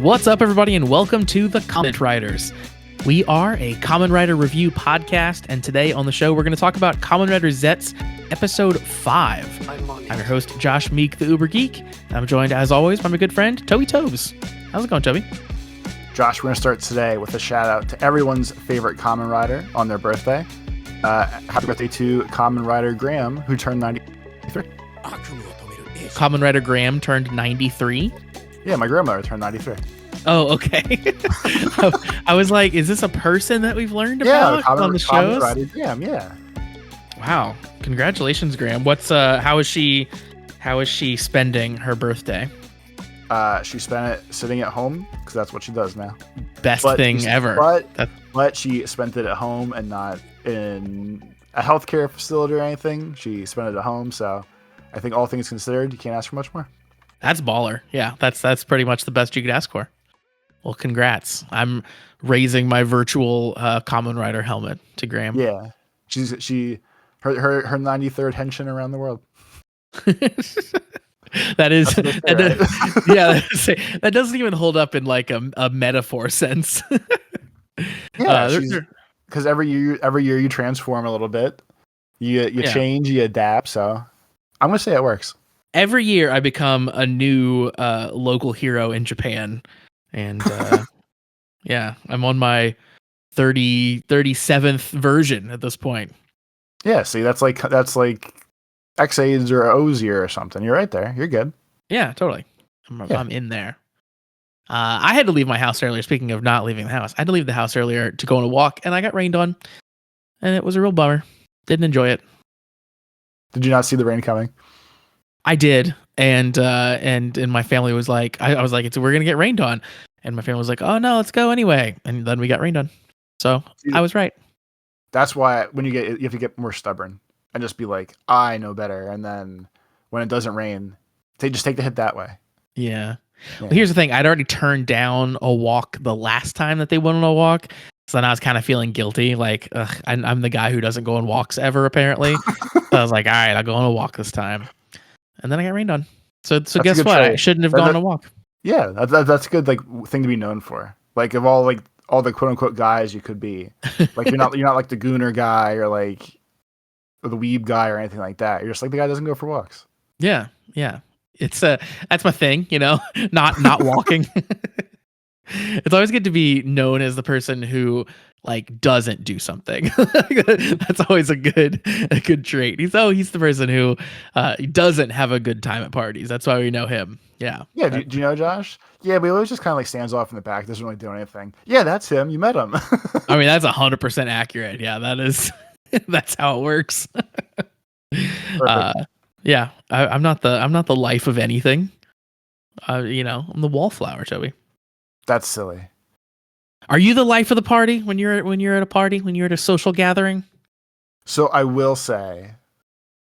What's up, everybody, and welcome to the Comment Writers. We are a Kamen Rider review podcast, and today on the show, we're going to talk about Kamen Rider Zeztz, Episode 5. I'm your host, Josh Meek, the Uber Geek. I'm joined, as always, by my good friend, Toby Tobes. How's it going, Toby? Josh, we're going to start today with a shout-out to everyone's favorite Kamen Rider on their birthday. Happy birthday to Kamen Rider Graham, who turned 93. Kamen Rider Graham turned 93? Yeah, my grandmother turned 93. Oh, okay. I was like, is this a person that we've learned about on the shows? Rider Graham, yeah. Wow. Congratulations, Graham. How is she spending her birthday? She spent it sitting at home because that's what she does now. Best thing ever. But she spent it at home and not in a healthcare facility or anything. She spent it at home, so I think all things considered, you can't ask for much more. That's baller. Yeah, that's pretty much the best you could ask for. Well, congrats. I'm raising my virtual Kamen Rider helmet to Graham. Yeah. Her 93rd henshin around the world. That doesn't even hold up in like a metaphor sense. Yeah, because every year you transform a little bit. You change, you adapt, so I'm gonna say it works. Every year I become a new local hero in Japan. And yeah, I'm on my 37th version at this point. Yeah, see, that's like X-Aids or Ozier or something. You're right there. You're good. Yeah, totally. I'm in there. I had to leave my house earlier. Speaking of not leaving the house, I had to leave the house earlier to go on a walk, and I got rained on. And it was a real bummer. Didn't enjoy it. Did you not see the rain coming? I did, and my family was like, I was like, we're gonna get rained on, and my family was like, oh no, let's go anyway, and then we got rained on. So I was right. That's why you have to get more stubborn and just be like, I know better, and then when it doesn't rain, just take the hit that way. Yeah. Well, here's the thing: I'd already turned down a walk the last time that they went on a walk, so then I was kind of feeling guilty, like I'm the guy who doesn't go on walks ever, apparently. So I was like, all right, I'll go on a walk this time. And then I got rained on. So guess what? I shouldn't have gone on a walk. Yeah, that's a good thing to be known for. Like of all the quote unquote guys you could be, like you're not like the gooner guy or the weeb guy or anything like that. You're just like the guy who doesn't go for walks. Yeah. It's that's my thing, not walking. It's always good to be known as the person who doesn't do something. That's always a good trait. He's the person who doesn't have a good time at parties. That's why we know him. Yeah. Yeah. Do you know Josh? Yeah, but he always just kind of stands off in the back, doesn't really do anything. Yeah, that's him. You met him. I mean, that's 100% accurate. Yeah, that is. That's how it works. Yeah, I'm not the life of anything. I'm the wallflower, Toby. That's silly. Are you the life of the party when you're at a party, when you're at a social gathering? So I will say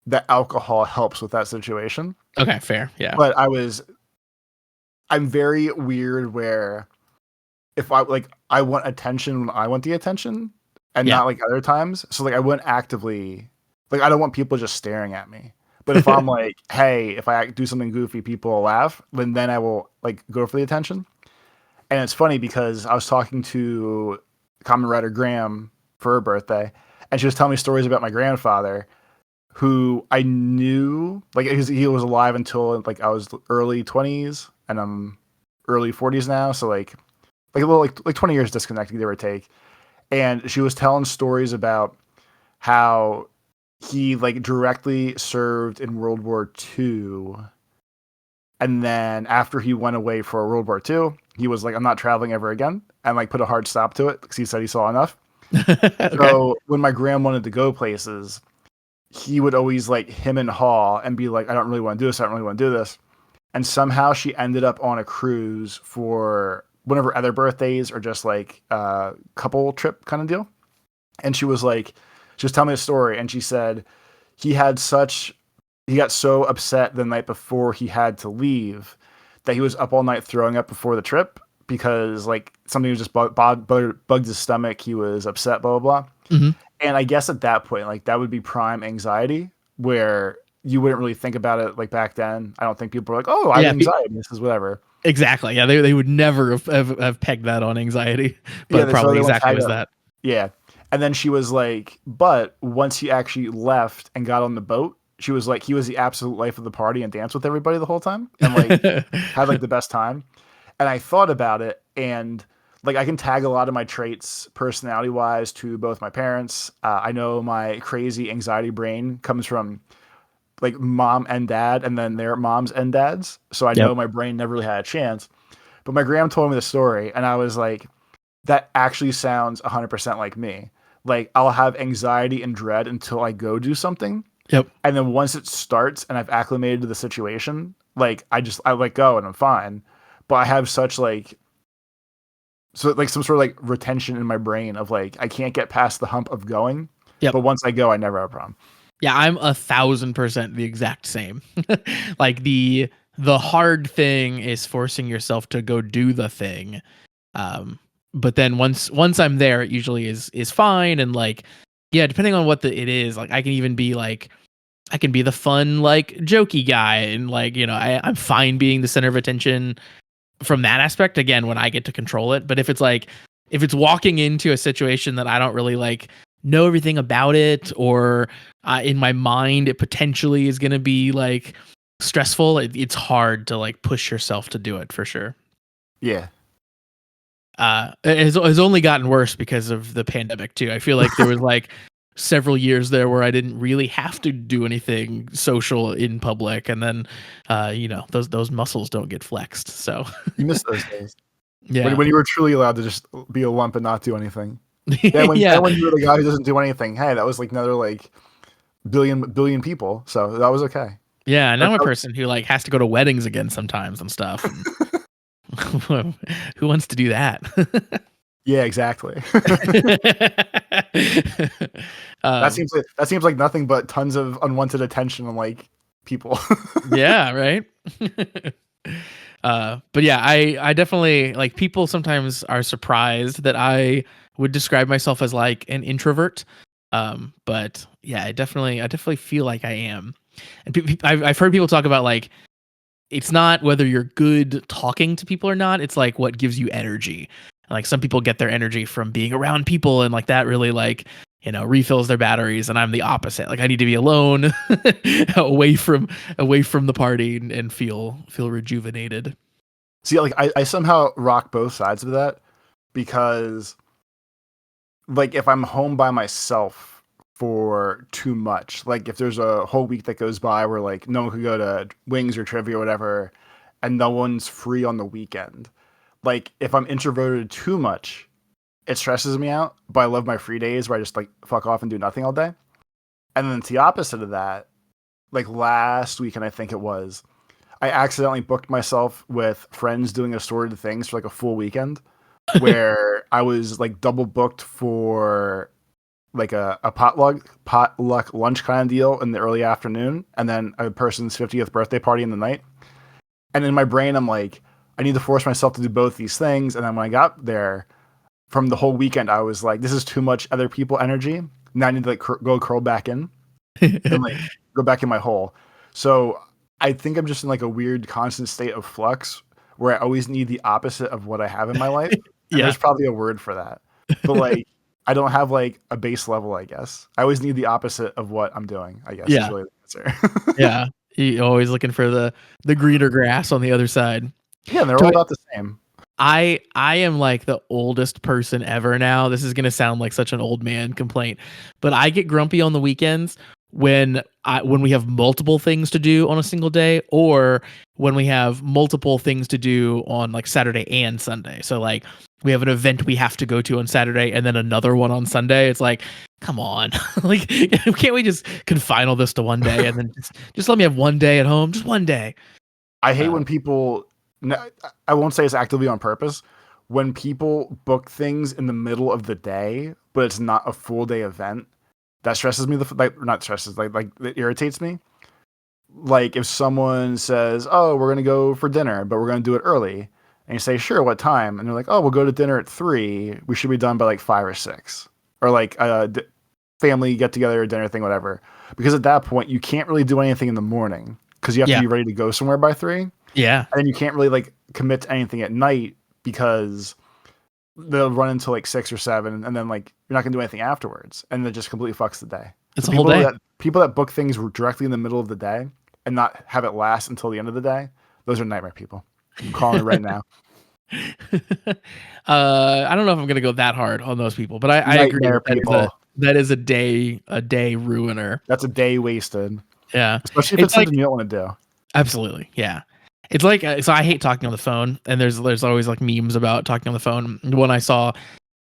that alcohol helps with that situation. Okay, fair. Yeah. But I'm very weird where if I want attention when I want the attention and not like other times. So I wouldn't actively I don't want people just staring at me. But if I'm like, hey, if I do something goofy, people will laugh, then I will go for the attention. And it's funny because I was talking to Kamen Rider Graham for her birthday, and she was telling me stories about my grandfather, who I knew, he was alive until I was early 20s, and I'm early 40s now, so a little 20 years disconnected, give or take. And she was telling stories about how he directly served in World War II. And then after he went away for World War II, he was like, I'm not traveling ever again. And put a hard stop to it because he said he saw enough. Okay. So when my grandma wanted to go places, he would always him and haw and be like, I don't really want to do this. I don't really want to do this. And somehow she ended up on a cruise for one of her other birthdays or just a couple trip kind of deal. And she was telling me a story, and she said he got so upset the night before he had to leave that he was up all night throwing up before the trip because something was just bugged his stomach. He was upset, blah, blah, blah. Mm-hmm. And I guess at that point, that would be prime anxiety where you wouldn't really think about it back then. I don't think people were like, oh, I have anxiety. This is whatever. Exactly. Yeah, they would never have pegged that on anxiety, Yeah, but so probably they went exactly tag was up. that. Yeah. And then she was like, but once he actually left and got on the boat, she was like, he was the absolute life of the party and danced with everybody the whole time and like had like the best time. And I thought about it, and like I can tag a lot of my traits personality wise to both my parents. I know my crazy anxiety brain comes from like mom and dad and then their moms and dads. So I know Yep. my brain never really had a chance. But my gram told me the story, and I was like, that actually sounds 100% like me. Like I'll have anxiety and dread until I go do something. Yep. And then once it starts and I've acclimated to the situation, like I let go and I'm fine. But I have such like so like some sort of like retention in my brain of like I can't get past the hump of going. Yep. But once I go, I never have a problem. Yeah, I'm 1,000% the exact same. Like the hard thing is forcing yourself to go do the thing. But then once I'm there, it usually is fine. And like, yeah, depending on what it is, like I can even be like, I can be the fun, like jokey guy, and like, I'm fine being the center of attention from that aspect. Again, when I get to control it. But if it's walking into a situation that I don't really like know everything about it, or in my mind it potentially is going to be like stressful, it's hard to like push yourself to do it for sure. Yeah. It has only gotten worse because of the pandemic too. I feel like there was like several years there where I didn't really have to do anything social in public, and then those muscles don't get flexed. So You miss those days. yeah. When you were truly allowed to just be a lump and not do anything. Then Yeah. when you were the guy who doesn't do anything, hey, that was like another like billion people. So that was okay. Yeah, and Or- I'm a person who like has to go to weddings again sometimes and stuff. And who wants to do that? yeah, exactly. Um, That seems like nothing but tons of unwanted attention on like people. yeah, right. But yeah, I definitely like people sometimes are surprised that I would describe myself as like an introvert. But yeah, I definitely feel like I am. And I've heard people talk about like it's not whether you're good talking to people or not. It's like what gives you energy. Like some people get their energy from being around people, and like that really like refills their batteries. And I'm the opposite. Like I need to be alone, away from the party, and feel rejuvenated. See, like I somehow rock both sides of that because like if I'm home by myself for too much, like if there's a whole week that goes by where like no one could go to wings or trivia or whatever, and no one's free on the weekend, like if I'm introverted too much, it stresses me out. But I love my free days where I just like fuck off and do nothing all day. And then it's the opposite of that. Like last weekend, I think it was, I accidentally booked myself with friends doing assorted things for like a full weekend where I was like double booked for like a potluck lunch kind of deal in the early afternoon, and then a person's 50th birthday party in the night. And in my brain, I'm like, I need to force myself to do both these things. And then when I got there from the whole weekend, I was like, this is too much other people energy. Now I need to like go curl back in and like go back in my hole. So I think I'm just in like a weird constant state of flux where I always need the opposite of what I have in my life. And Yeah, there's probably a word for that. But like I don't have like a base level, I guess. I always need the opposite of what I'm doing, I guess is yeah, really the answer. yeah. You're always looking for the greener grass on the other side. Yeah, and they're So all about the same. I am like the oldest person ever now. This is gonna sound like such an old man complaint, but I get grumpy on the weekends when we have multiple things to do on a single day, or when we have multiple things to do on like Saturday and Sunday. So like we have an event we have to go to on Saturday and then another one on Sunday. It's like, come on, like can't we just confine all this to one day and then just let me have one day at home, just one day. I hate when people, I won't say it's actively on purpose, when people book things in the middle of the day, but it's not a full day event. That stresses me. Not stresses, like it irritates me. Like if someone says, "Oh, we're gonna go for dinner, but we're gonna do it early," and you say, "Sure, what time?" And they're like, "Oh, we'll go to dinner at 3. We should be done by like 5 or 6," or like family get together or dinner thing, whatever. Because at that point, you can't really do anything in the morning because you have to Yeah, be ready to go somewhere by 3. yeah, And then you can't really like commit to anything at night because they'll run until like 6 or 7, and then like you're not gonna do anything afterwards, and it just completely fucks the day. It's So a whole day. People that book things directly in the middle of the day and not have it last until the end of the day, those are nightmare people. I'm calling it right now. I don't know if I'm gonna go that hard on those people, but I agree Nightmare people. that is a day ruiner. That's a day wasted, Yeah, especially if it's something you don't want to do. absolutely. Yeah, it's like so I hate talking on the phone, and there's always like memes about talking on the phone. The one I saw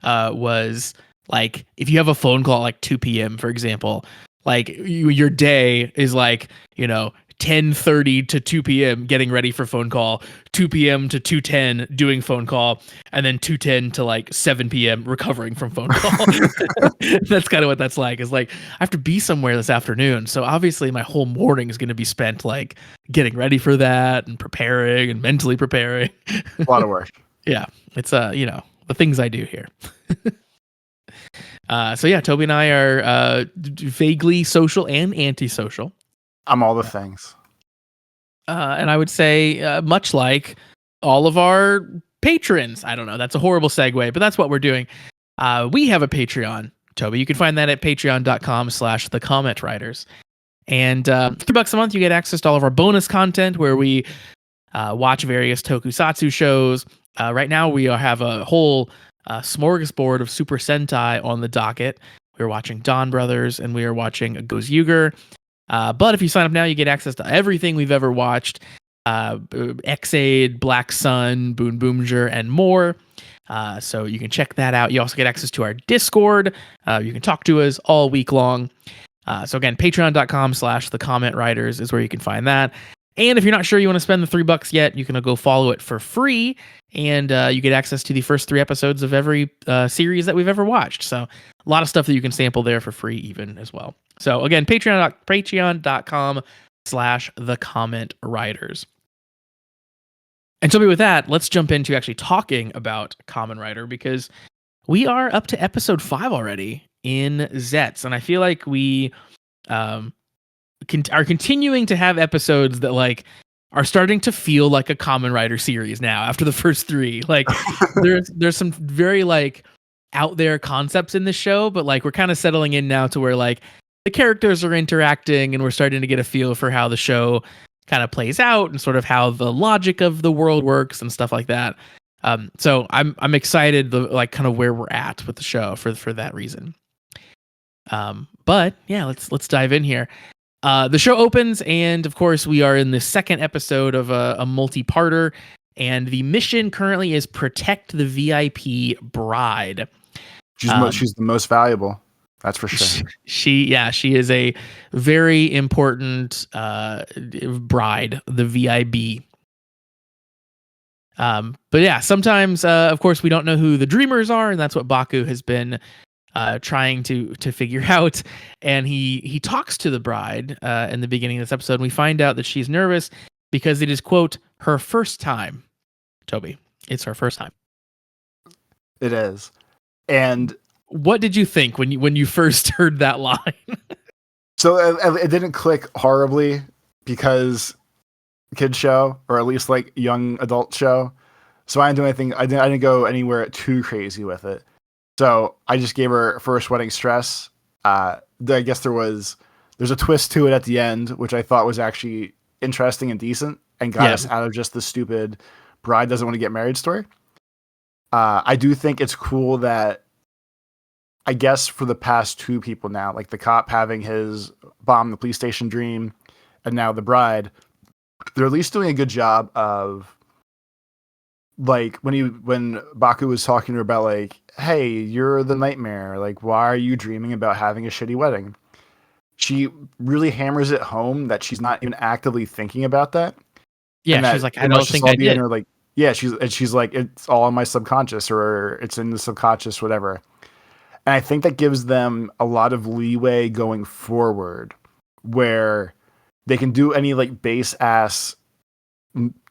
was like if you have a phone call at like 2 p.m. for example, like your day is like 10:30 to 2 p.m. getting ready for phone call, 2 p.m. to 2:10 doing phone call, and then 2:10 to like 7 p.m. recovering from phone call. That's kind of what that's like. It's like I have to be somewhere this afternoon, so obviously my whole morning is going to be spent like getting ready for that and preparing and mentally preparing. A lot of work. Yeah, it's the things I do here. So yeah, Toby and I are vaguely social and antisocial. I'm all the things. And I would say, much like all of our patrons, I don't know, that's a horrible segue, but that's what we're doing. We have a Patreon, Toby. You can find that at patreon.com/thecommentwriters. And $3 a month, you get access to all of our bonus content where we watch various tokusatsu shows. Right now, we have a whole smorgasbord of Super Sentai on the docket. We're watching Dawn Brothers, and we are watching Goes Yuger. But if you sign up now, you get access to everything we've ever watched. X-Aid, Black Sun, Boon Boomjer, and more. So you can check that out. You also get access to our Discord. You can talk to us all week long. So again, patreon.com/thecommentwriters is where you can find that. And if you're not sure you want to spend the $3 yet, you can go follow it for free. And you get access to the first 3 episodes of every series that we've ever watched. So a lot of stuff that you can sample there for free even as well. So again, patreon.com/thecommentwriters. And so with that, let's jump into actually talking about Kamen Rider, because we are up to episode 5 already in Zeztz. And I feel like we are continuing to have episodes that like are starting to feel like a Kamen Rider series now after the first 3. Like there's some very like out there concepts in the show, but like we're kind of settling in now to where like the characters are interacting and we're starting to get a feel for how the show kind of plays out and sort of how the logic of the world works and stuff like that. So I'm excited like kind of where we're at with the show for that reason. But yeah, let's dive in here. The show opens, and of course, we are in the second episode of a multi-parter, and the mission currently is protect the VIP bride. She's the most valuable. That's for sure. She is a very important bride, the VIB. But yeah, sometimes, of course, we don't know who the dreamers are, and that's what Baku has been trying to figure out. And he talks to the bride in the beginning of this episode, and we find out that she's nervous because it is, quote, her first time. Toby, it's her first time. It is. And what did you think when you first heard that line? So it didn't click horribly because kid show, or at least like young adult show. So I didn't do anything. I didn't go anywhere too crazy with it. So I just gave her first wedding stress. I guess there's a twist to it at the end, which I thought was actually interesting and decent and got us out of just the stupid bride doesn't want to get married story. I do think it's cool that, I guess for the past 2 people now, like the cop having his bomb the police station dream, and now the bride, they're at least doing a good job of, like, when Baku was talking to her about like, hey, you're the nightmare, like why are you dreaming about having a shitty wedding? She really hammers it home that she's not even actively thinking about that. Yeah, she's like, I don't think I did. Her, like, yeah, she's like, it's all in my subconscious, or it's in the subconscious, whatever. And I think that gives them a lot of leeway going forward, where they can do any like base ass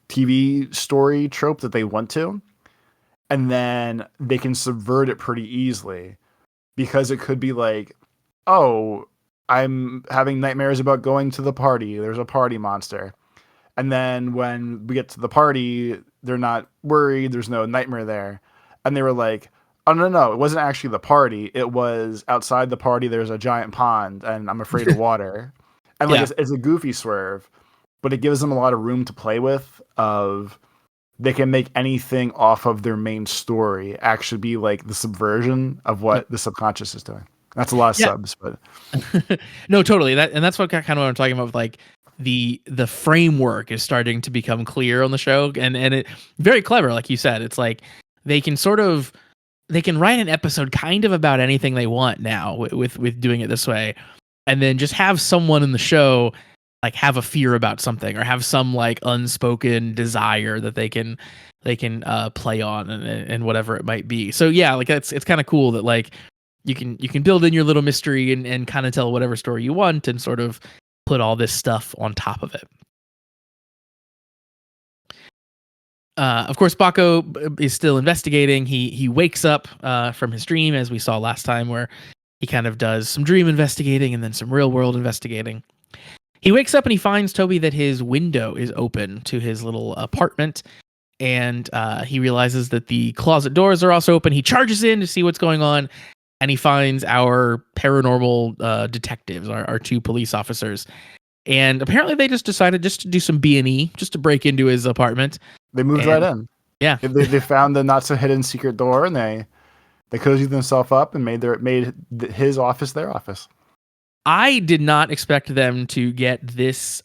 TV story trope that they want to, and then they can subvert it pretty easily, because it could be like, oh, I'm having nightmares about going to the party. There's a party monster. And then when we get to the party, they're not worried. There's no nightmare there. And they were like, oh, no, no, it wasn't actually the party. It was outside the party. There's a giant pond and I'm afraid of water. And like, Yeah. it's a goofy swerve, but it gives them a lot of room to play with of they can make anything off of their main story actually be like the subversion of what the subconscious is doing. That's a lot of subs, but No, totally. That's what kind of what I'm talking about with like the framework is starting to become clear on the show, and it very clever, like you said. It's like they can write an episode kind of about anything they want now with doing it this way, and then just have someone in the show like have a fear about something or have some like unspoken desire that they can play on and whatever it might be. So yeah, like it's kind of cool that like you can build in your little mystery and kind of tell whatever story you want and sort of put all this stuff on top of it. Of course, Baco is still investigating. He wakes up from his dream, as we saw last time, where he kind of does some dream investigating and then some real world investigating. He wakes up and he finds, Toby, that his window is open to his little apartment, and he realizes that the closet doors are also open. He charges in to see what's going on, and he finds our paranormal detectives, our two police officers. And apparently they just decided just to do some B&E, just to break into his apartment. They moved right in. Yeah. They found the not so hidden secret door, and they cozied themselves up and made his office their office. I did not expect them to get this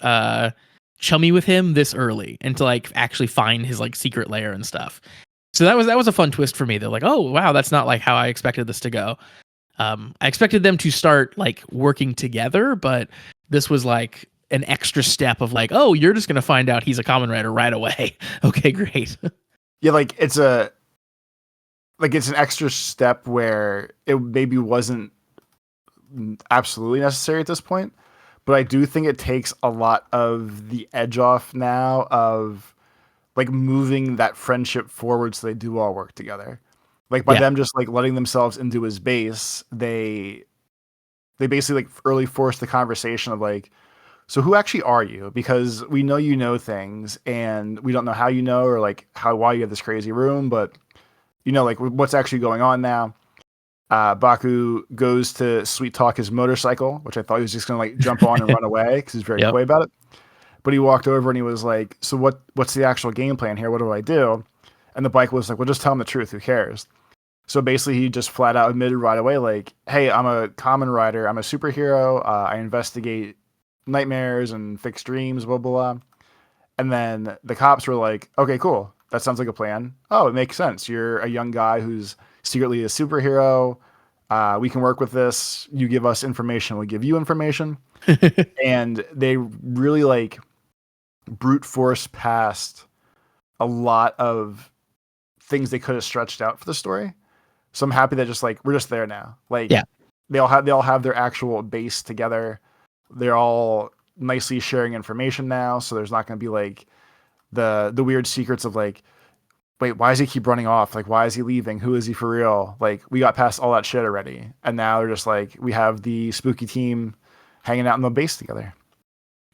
chummy with him this early and to like actually find his like secret lair and stuff. So that was a fun twist for me. They're like, oh wow, that's not like how I expected this to go. I expected them to start like working together, but this was like an extra step of like, oh, you're just gonna find out he's a common writer right away. Okay, great. Yeah, like it's an extra step where it maybe wasn't absolutely necessary at this point, but I do think it takes a lot of the edge off now of like moving that friendship forward so they do all work together. Like by them just like letting themselves into his base, they basically like early forced the conversation of like, so who actually are you? Because we know you know things and we don't know how you know or like why you have this crazy room, but you know like what's actually going on now. Baku goes to sweet talk his motorcycle, which I thought he was just going to like jump on and run away because he's very coy about it. But he walked over and he was like, so what's the actual game plan here? What do I do? And the bike was like, well, just tell him the truth. Who cares? So basically he just flat out admitted right away, like, hey, I'm a common writer. I'm a superhero. I investigate nightmares and fix dreams, blah, blah, blah. And then the cops were like, okay, cool. That sounds like a plan. Oh, it makes sense. You're a young guy who's secretly a superhero. We can work with this. You give us information. We'll give you information. And they really like brute force past a lot of things they could have stretched out for the story. So I'm happy that just like, we're just there now. Like they all have their actual base together. They're all nicely sharing information now. So there's not going to be like the weird secrets of like, wait, why does he keep running off? Like, why is he leaving? Who is he for real? Like, we got past all that shit already. And now they're just like, we have the spooky team hanging out in the base together.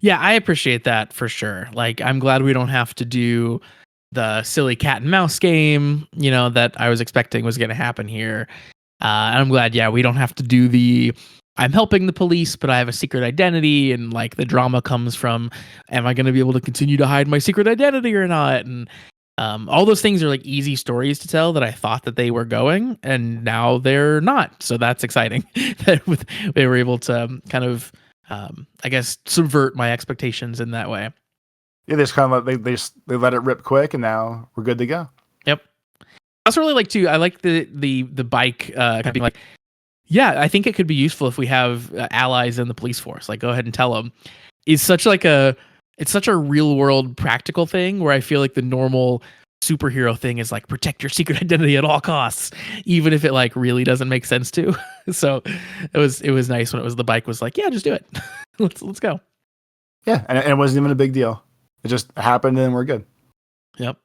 Yeah, I appreciate that for sure. Like, I'm glad we don't have to do the silly cat and mouse game, you know, that I was expecting was going to happen here. And I'm glad, we don't have to do I'm helping the police, but I have a secret identity. And like the drama comes from, am I going to be able to continue to hide my secret identity or not? And all those things are like easy stories to tell that I thought that they were going, and now they're not. So that's exciting that they were able to kind of, I guess, subvert my expectations in that way. Yeah, they just kind of they let it rip quick, and now we're good to go. Yep. I also really like I like the bike kind of being like, yeah, I think it could be useful if we have allies in the police force. Like, go ahead and tell them. It's such a real world practical thing where I feel like the normal superhero thing is like protect your secret identity at all costs, even if it like really doesn't make sense to. So it was nice when the bike was like, yeah, just do it. let's go. Yeah, and it wasn't even a big deal. It just happened and we're good. Yep.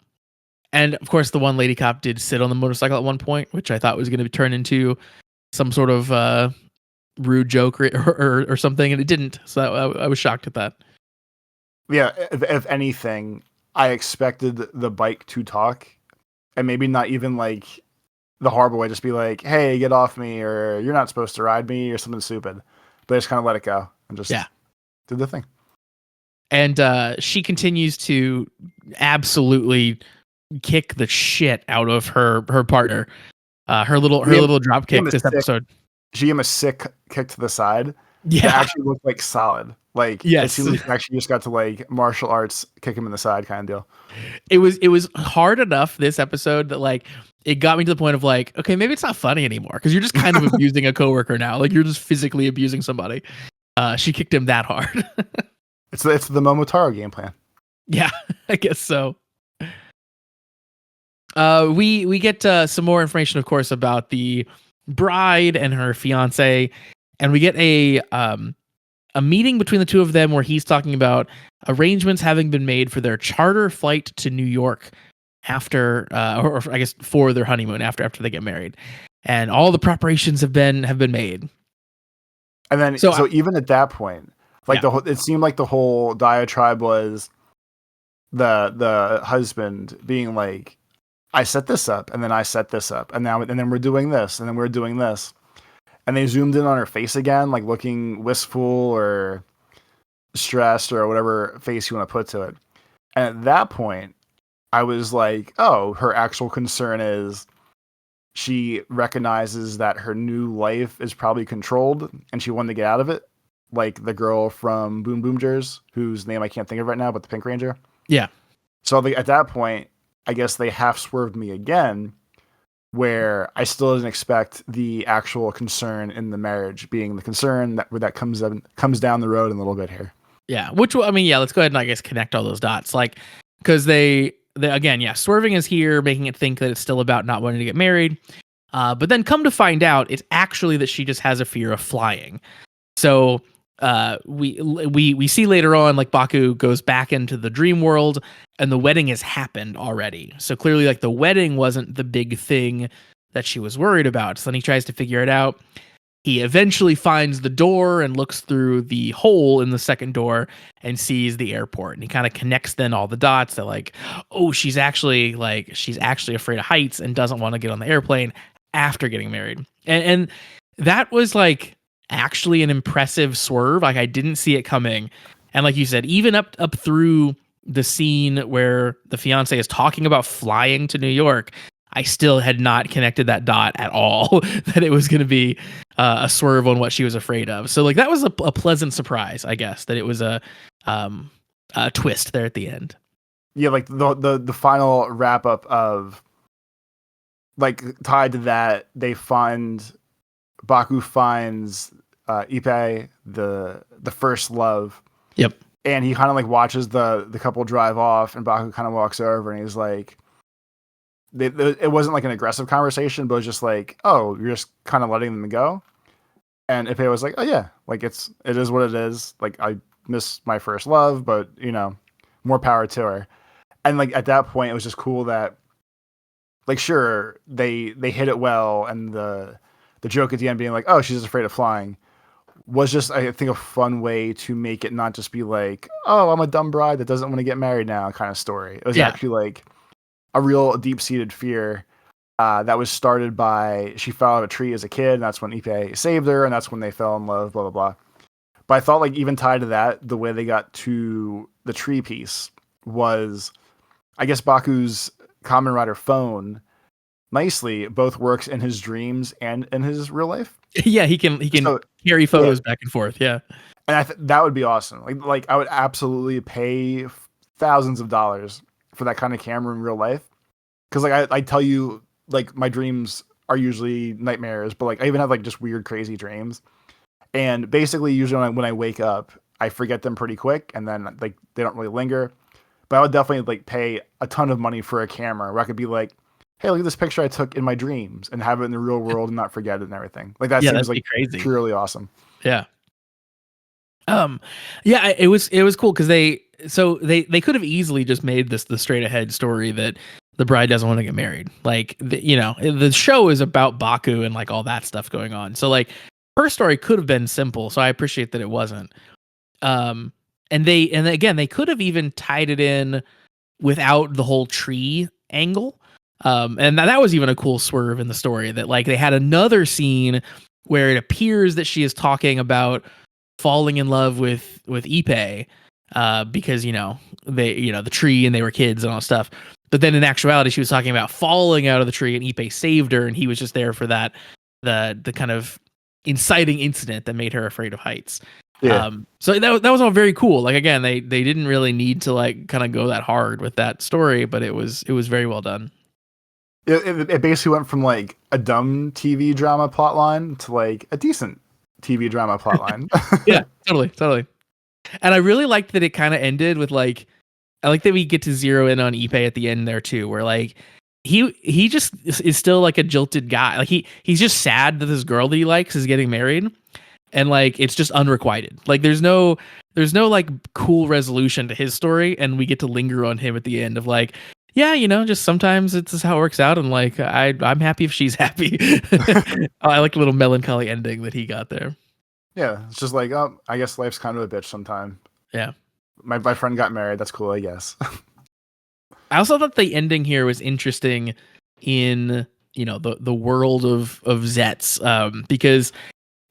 And of course, the one lady cop did sit on the motorcycle at one point, which I thought was going to turn into some sort of rude joke or something, and it didn't. So I was shocked at that. Yeah, if anything, I expected the bike to talk, and maybe not even like the horrible way, just be like, "Hey, get off me," or "You're not supposed to ride me," or something stupid. But I just kind of let it go and Yeah. just did the thing. And she continues to absolutely kick the shit out of her partner. Her little drop She gave kick him a this sick, episode. she gave him a sick kick to the side that Yeah. actually looked like solid. Like it Yes. seemed like she actually just got to like martial arts kick him in the side kind of deal. It was hard enough this episode that like it got me to the point of like, okay, maybe it's not funny anymore because you're just kind of abusing a coworker now. Like you're just physically abusing somebody. She kicked him that hard. It's the Momotaro game plan. Yeah, I guess so. We get some more information, of course, about the bride and her fiance, and we get a meeting between the two of them where he's talking about arrangements having been made for their charter flight to New York after, or I guess for their honeymoon after they get married, and all the preparations have been made. And then so even at that point, like it seemed like the whole diatribe was the husband being like, I set this up, and then I set this up, and then we're doing this, and then we're doing this. And they zoomed in on her face again, like looking wistful or stressed or whatever face you want to put to it. And at that point, I was like, oh, her actual concern is she recognizes that her new life is probably controlled and she wanted to get out of it. Like the girl from Boom Boom Jers, whose name I can't think of right now, but the Pink Ranger. Yeah. So at that point, I guess they half swerved me again, where I still didn't expect the actual concern in the marriage being the concern that comes down the road in a little bit here. Yeah, which I mean, yeah, let's go ahead and I guess connect all those dots, like because they again, yeah, swerving is here, making it think that it's still about not wanting to get married, but then come to find out, it's actually that she just has a fear of flying. So we see later on, like Baku goes back into the dream world, and the wedding has happened already. So clearly, like the wedding wasn't the big thing that she was worried about. So then he tries to figure it out. He eventually finds the door and looks through the hole in the second door and sees the airport. And he kind of connects then all the dots that like, oh, she's actually afraid of heights and doesn't want to get on the airplane after getting married. And that was like actually an impressive swerve. Like I didn't see it coming. And like you said, even up through the scene where the fiance is talking about flying to New York, I still had not connected that dot at all that it was going to be a swerve on what she was afraid of. So like that was a pleasant surprise, I guess, that it was a twist there at the end. Yeah, like the final wrap up of like tied to that, Baku finds Ippei, the first love. Yep. And he kind of like watches the couple drive off, and Baku kind of walks over and he's like, it wasn't like an aggressive conversation, but it was just like, oh, you're just kind of letting them go. And Ippei was like, oh yeah, like it is what it is. Like I miss my first love, but more power to her. And like at that point, it was just cool that like, sure, they hit it well. And the joke at the end being like, oh, she's just afraid of flying was just, I think, a fun way to make it not just be like, oh, I'm a dumb bride that doesn't want to get married now kind of story. It was actually like a real deep-seated fear that was started by she fell out of a tree as a kid, and that's when Ippei saved her, and that's when they fell in love, blah, blah, blah. But I thought, like, even tied to that, the way they got to the tree piece was, I guess, Baku's Kamen Rider phone nicely both works in his dreams and in his real life. Yeah, he can carry photos back and forth, yeah. And that would be awesome. Like I would absolutely pay thousands of dollars for that kind of camera in real life, because like I tell you, like my dreams are usually nightmares, but like I even have like just weird crazy dreams, and basically usually when I wake up I forget them pretty quick, and then like they don't really linger. But I would definitely like pay a ton of money for a camera where I could be like, hey, look at this picture I took in my dreams, and have it in the real world and not forget it and everything. Like that seems like crazy, truly awesome. Yeah. Yeah, it was cool because they could have easily just made this the straight ahead story that the bride doesn't want to get married. Like the show is about Baku and like all that stuff going on. So like her story could have been simple. So I appreciate that it wasn't. And again, they could have even tied it in without the whole tree angle. And that was even a cool swerve in the story, that like they had another scene where it appears that she is talking about falling in love with Ipe, because the tree and they were kids and all that stuff. But then in actuality, she was talking about falling out of the tree and Ipe saved her, and he was just there for that, the kind of inciting incident that made her afraid of heights. Yeah. So that was all very cool. Like again, they didn't really need to like kind of go that hard with that story, but it was very well done. It basically went from like a dumb TV drama plotline to like a decent TV drama plotline. Yeah, totally. And I really liked that it kind of ended with like, I like that we get to zero in on Ipe at the end there too, where like he just is still like a jilted guy. Like he's just sad that this girl that he likes is getting married, and like it's just unrequited. Like there's no like cool resolution to his story, and we get to linger on him at the end of like, yeah, just sometimes it's just how it works out, and like I'm happy if she's happy. I like the little melancholy ending that he got there. Yeah, it's just like, oh, I guess life's kind of a bitch sometime. Yeah. My friend got married. That's cool, I guess. I also thought the ending here was interesting in the world of zeztz, because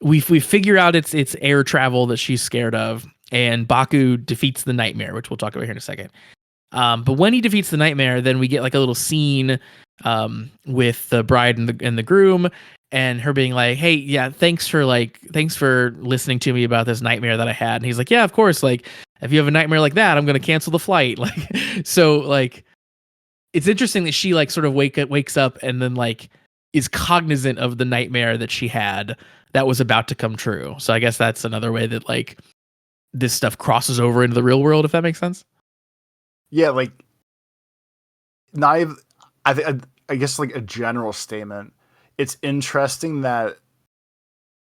we figure out it's air travel that she's scared of, and Baku defeats the nightmare, which we'll talk about here in a second. But when he defeats the nightmare, then we get like a little scene with the bride and the groom, and her being like, "Hey, yeah, thanks for listening to me about this nightmare that I had." And he's like, "Yeah, of course. Like, if you have a nightmare like that, I'm going to cancel the flight." Like, so like, it's interesting that she like sort of wakes up and then like is cognizant of the nightmare that she had that was about to come true. So I guess that's another way that like this stuff crosses over into the real world, if that makes sense. Yeah, like not even, I guess like a general statement. It's interesting that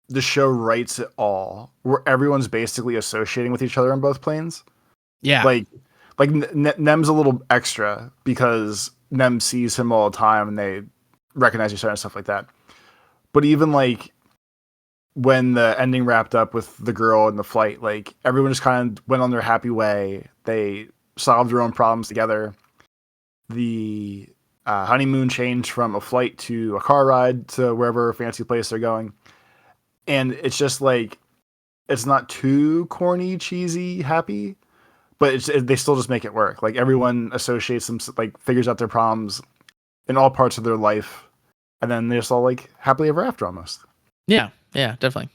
the show writes it all, where everyone's basically associating with each other on both planes. Yeah, like Nem's a little extra because Nem sees him all the time and they recognize each other and stuff like that. But even like when the ending wrapped up with the girl in the flight, like everyone just kind of went on their happy way. They solved their own problems together. The honeymoon changed from a flight to a car ride to wherever fancy place they're going. And it's just like, it's not too corny, cheesy, happy, but they still just make it work. Like everyone associates them, like figures out their problems in all parts of their life, and then they're just all like happily ever after almost. Yeah, definitely.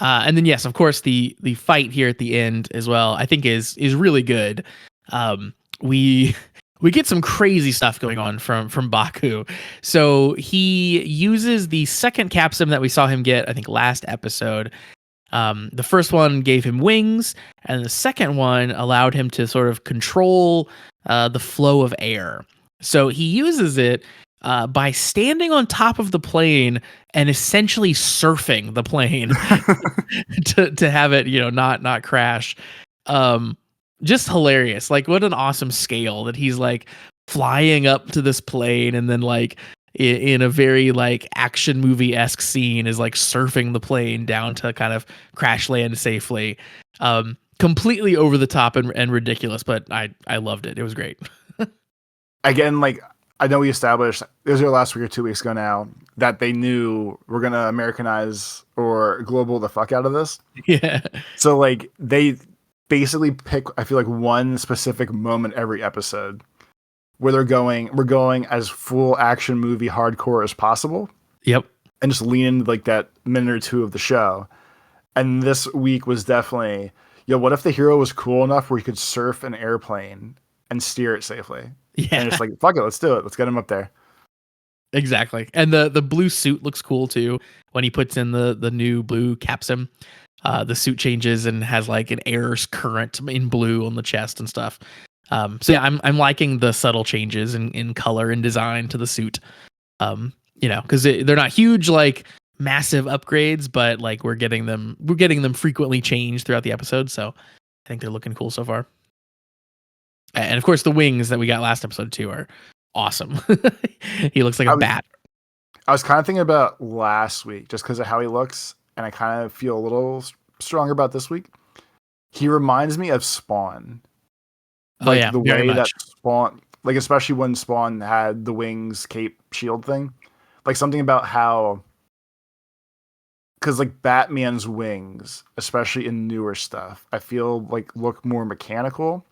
And then yes, of course, the fight here at the end as well, I think is really good. We get some crazy stuff going on from Baku. So he uses the second capsum that we saw him get, I think last episode. The first one gave him wings, and the second one allowed him to sort of control the flow of air. So he uses it by standing on top of the plane and essentially surfing the plane to have it, not crash. Just hilarious. Like, what an awesome scale that he's like flying up to this plane and then like in a very like action movie-esque scene is like surfing the plane down to kind of crash land safely. Completely over the top and ridiculous, but I loved it. It was great. Again, like I know we established, it was our last week or 2 weeks ago now, that they knew we're going to Americanize or global the fuck out of this. Yeah. So like they basically pick, I feel like, one specific moment every episode where we're going as full action movie hardcore as possible. Yep. And just lean into like that minute or two of the show. And this week was definitely, what if the hero was cool enough where he could surf an airplane and steer it safely? Yeah. And it's like, fuck it, let's do it. Let's get him up there. Exactly. And the blue suit looks cool too when he puts in the new blue capsum. The suit changes and has like an air current in blue on the chest and stuff. So yeah, I'm liking the subtle changes in color and design to the suit. Because they're not huge, like massive upgrades, but like we're getting them frequently changed throughout the episode. So I think they're looking cool so far. And of course, the wings that we got last episode too are awesome. He looks like a bat. I was kind of thinking about last week just because of how he looks, and I kind of feel a little stronger about this week. He reminds me of Spawn. Oh Like yeah, the very way that much. Spawn, like especially when Spawn had the wings, cape, shield thing. Like something about how, because like Batman's wings, especially in newer stuff, I feel like look more mechanical,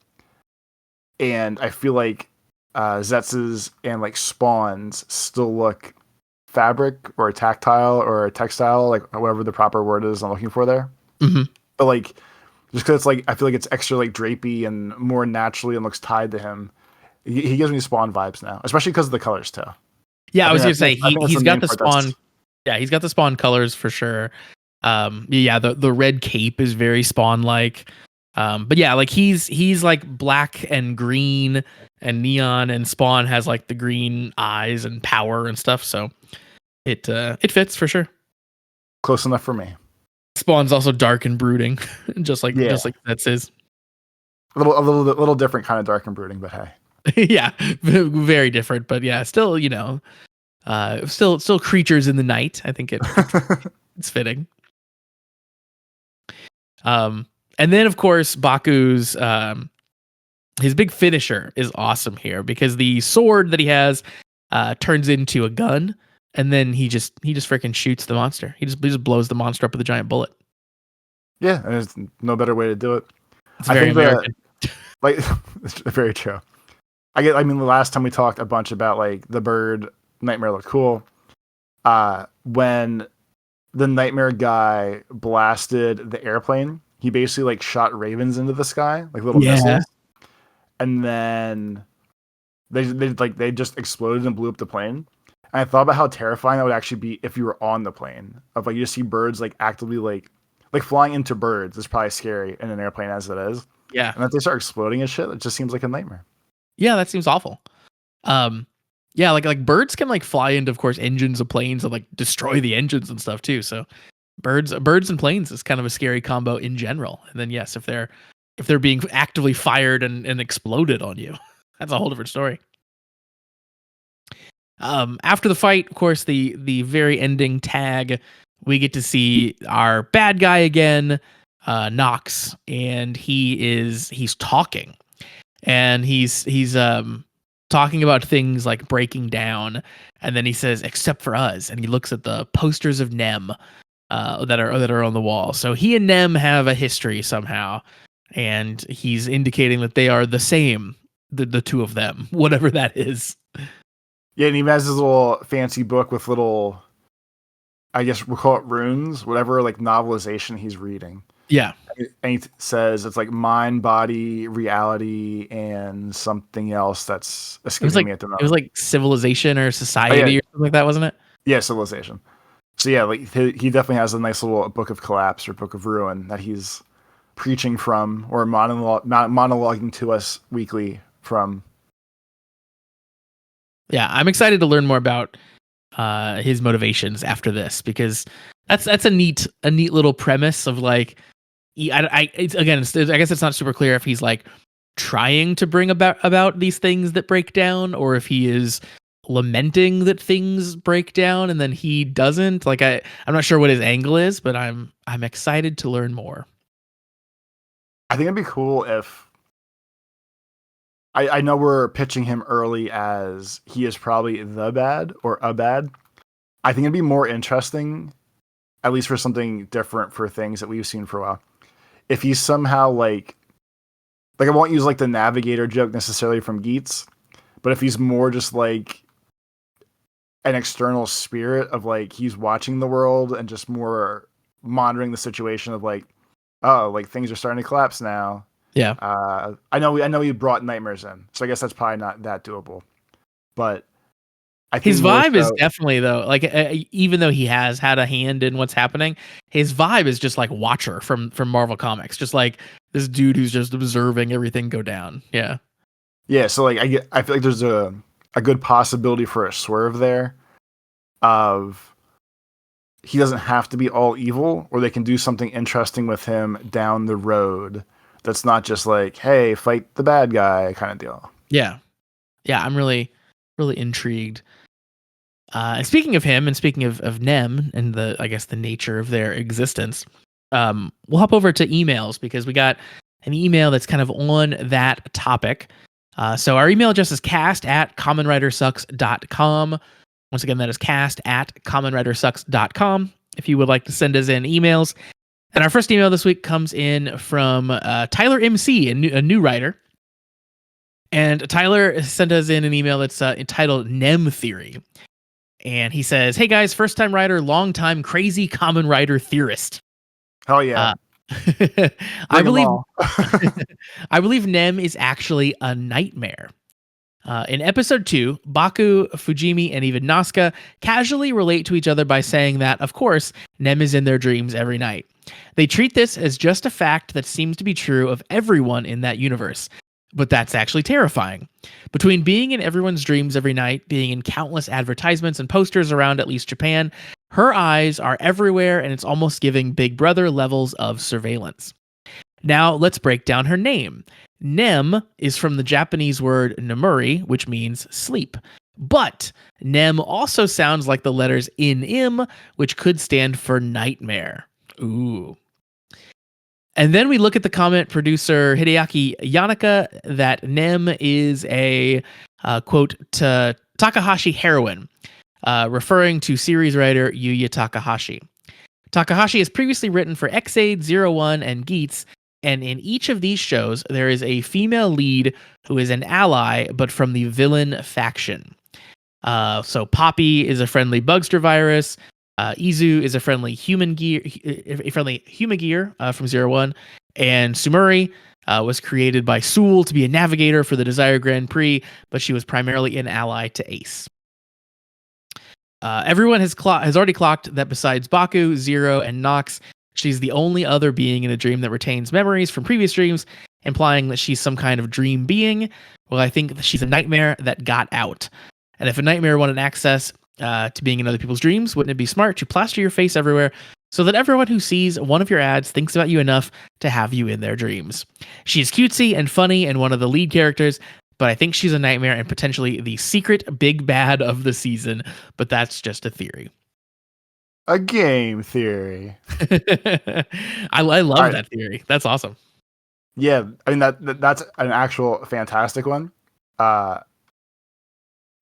and I feel like Zetz's and like Spawn's still look fabric or tactile or textile, like however the proper word is I'm looking for there. Hmm. But like just because it's like I feel like it's extra like drapey and more naturally and looks tied to him. He gives me Spawn vibes now, especially because of the colors too. Yeah, I was gonna say I think that's he's the got main the part. Spawn. Yeah, he's got the Spawn colors for sure. Yeah, the red cape is very Spawn like. But yeah, like he's like black and green and neon, and Spawn has like the green eyes and power and stuff. So it fits for sure. Close enough for me. Spawn's also dark and brooding, Yeah, just like that's his. a little different kind of dark and brooding, but hey. Yeah, very different, but yeah, still still creatures in the night. I think it's fitting. And then of course Baku's his big finisher is awesome here because the sword that he has turns into a gun, and then he just freaking shoots the monster. He just blows the monster up with a giant bullet. Yeah, and there's no better way to do it. It's I very think that American. like it's very true. I mean the last time we talked a bunch about like the bird nightmare looked cool. When the nightmare guy blasted the airplane, he basically like shot ravens into the sky, like little Yeah, missiles, and then they just exploded and blew up the plane. And I thought about how terrifying that would actually be if you were on the plane. Of like you just see birds like actively like flying into birds is probably scary in an airplane as it is. yeah, And if they start exploding and shit, it just seems like a nightmare. yeah. That seems awful. Um, yeah, like birds can like fly into, of course, engines of planes and like destroy the engines and stuff too. So birds and planes is kind of a scary combo in general. And then yes, if they're being actively fired and exploded on you, that's a whole different story. After the fight, of course, the very ending tag, we get to see our bad guy again, Nox, and he's talking, and he's talking about things like breaking down, and then he says, "Except for us," and he looks at the posters of Nem that are on the wall. So he and Nem have a history somehow, and he's indicating that they are the same, the two of them, whatever that is. Yeah, and he has his little fancy book with little, I guess we'll call it runes, whatever like novelization he's reading. Yeah. And he says it's like mind, body, reality, and something else that's It was escaping like me at the it was moment. like civilization or Oh yeah, society or something like that, wasn't it? yeah, civilization. So yeah, like he definitely has a nice little book of collapse or book of ruin that he's preaching from or monologuing to us weekly from. Yeah, I'm excited to learn more about his motivations after this because that's a neat little premise of like I guess it's not super clear if he's like trying to bring about these things that break down or if he is lamenting that things break down and then he doesn't. Like I'm not sure what his angle is, but I'm excited to learn more. I think it'd be cool if I know we're pitching him early as he is probably the bad or a bad. I think it'd be more interesting, at least for something different for things that we've seen for a while. If he's somehow like I won't use like the navigator joke necessarily from Geats, but if he's more just like an external spirit of like he's watching the world and just more monitoring the situation of like, oh, like things are starting to collapse now. Yeah. I know he brought nightmares in, so I guess that's probably not that doable. But I think His more vibe is so, definitely though, like even though he has had a hand in what's happening, his vibe is just like Watcher from Marvel Comics, just like this dude who's just observing everything go down. Yeah, yeah. So like I feel like there's a good possibility for a swerve there of he doesn't have to be all evil, or they can do something interesting with him down the road. That's not just like, hey, fight the bad guy kind of deal. yeah, yeah. I'm really intrigued. And speaking of him, and speaking of Nem and the I guess the nature of their existence, we'll hop over to emails because we got an email that's kind of on that topic. So our email address is cast@commonwritersucks.com. Once again, that is cast@commonwritersucks.com if you would like to send us in emails. And our first email this week comes in from Tyler MC, a new writer. And Tyler sent us in an email that's entitled Nem Theory. And he says, "Hey guys, first time writer, long time crazy common writer theorist. Hell yeah. I Bring 'em believe all. I believe Nem is actually a nightmare. In episode 2, Baku, Fujimi, and even Nazca casually relate to each other by saying that, of course, Nem is in their dreams every night. They treat this as just a fact that seems to be true of everyone in that universe. But that's actually terrifying. Between being in everyone's dreams every night, being in countless advertisements and posters around at least Japan, her eyes are everywhere and it's almost giving Big Brother levels of surveillance. Now, let's break down her name. Nem is from the Japanese word nemuri, which means sleep. But Nem also sounds like the letters in-im, which could stand for nightmare. Ooh. And then we look at the comment producer Hideaki Yanaka that Nem is a, quote, Takahashi heroine, referring to series writer Yuya Takahashi. Takahashi has previously written for X-Aid, Zero One, and Geats, and in each of these shows, there is a female lead who is an ally, but from the villain faction. So Poppy is a friendly bugster virus. Izu is a friendly human gear from Zero One, and Sumuri was created by Sewell to be a navigator for the Desire Grand Prix, but she was primarily an ally to Ace. Everyone has already clocked that besides Baku, Zero, and Nox, she's the only other being in a dream that retains memories from previous dreams, implying that she's some kind of dream being. Well, I think that she's a nightmare that got out. And if a nightmare wanted access to being in other people's dreams, wouldn't it be smart to plaster your face everywhere so that everyone who sees one of your ads thinks about you enough to have you in their dreams? She's cutesy and funny and one of the lead characters, but I think she's a nightmare and potentially the secret big bad of the season, but that's just a theory." A game theory. I love that theory. That's awesome. Yeah, I mean that's an actual fantastic one.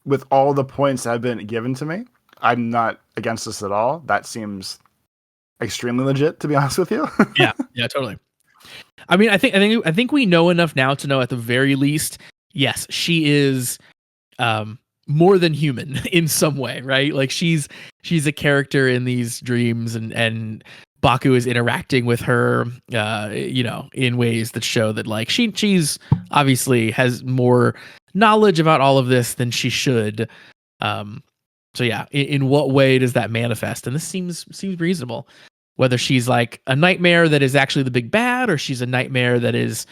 With all the points that have been given to me, I'm not against this at all. That seems extremely legit, to be honest with you. Yeah, totally. I mean, I think we know enough now to know at the very least, yes, she is more than human in some way, right? Like she's a character in these dreams, and Baku is interacting with her, in ways that show that like she's obviously has more knowledge about all of this than she should. So yeah, in what way does that manifest? And this seems reasonable. Whether she's like a nightmare that is actually the big bad, or she's a nightmare that is,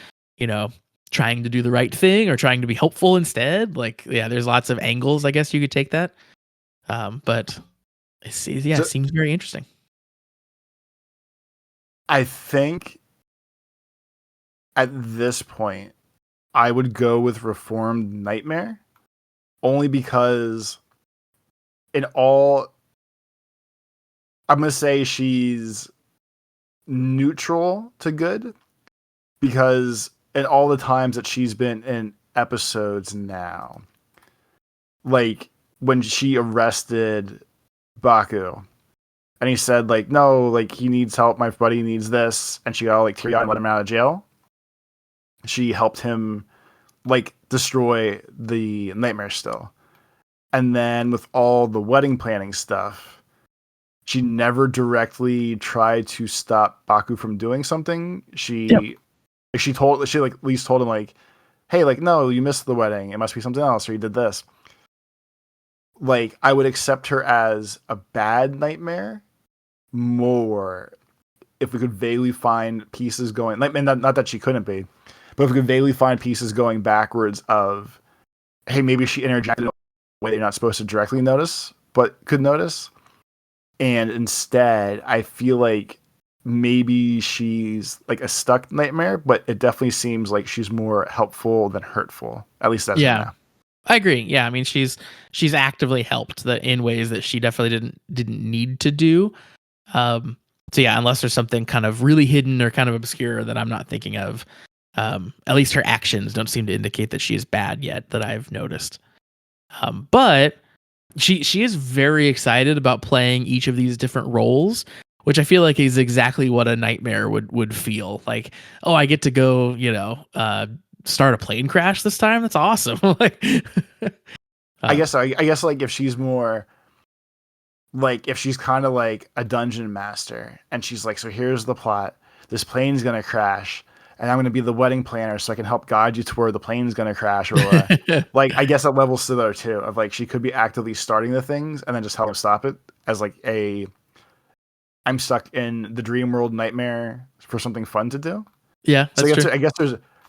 trying to do the right thing or trying to be helpful instead. Like, yeah, there's lots of angles, I guess you could take that. But it seems very interesting. I think at this point, I would go with Reformed Nightmare, only because I'm going to say she's neutral to good, because in all the times that she's been in episodes now, like when she arrested Baku, and he said like, no, like he needs help, my buddy needs this, and she got all like teary-eyed and let him out of jail. She helped him like destroy the nightmare still. And then with all the wedding planning stuff, she never directly tried to stop Baku from doing something. She at least told him like, hey, like, no, you missed the wedding. It must be something else, or you did this. Like, I would accept her as a bad nightmare more if we could vaguely find pieces going, like, not that she couldn't be, but if we could vaguely find pieces going backwards of, hey, maybe she interjected in a way you're not supposed to directly notice, but could notice. And instead, I feel like maybe she's like a stuck nightmare, but it definitely seems like she's more helpful than hurtful. At least that's now. I agree. Yeah, I mean, she's actively helped in ways that she definitely didn't need to do. So yeah, unless there's something kind of really hidden or kind of obscure that I'm not thinking of, at least her actions don't seem to indicate that she is bad yet that I've noticed. But she is very excited about playing each of these different roles, which I feel like is exactly what a nightmare would feel like. Oh, I get to go, start a plane crash this time. That's awesome. Like, I guess like if she's more like if she's kind of like a dungeon master and she's like, so here's the plot. This plane's gonna crash, and I'm gonna be the wedding planner, so I can help guide you to where the plane's gonna crash, or like I guess that level's to there too. Of like she could be actively starting the things and then just help stop it as like I'm stuck in the dream world nightmare for something fun to do. Yeah, so I guess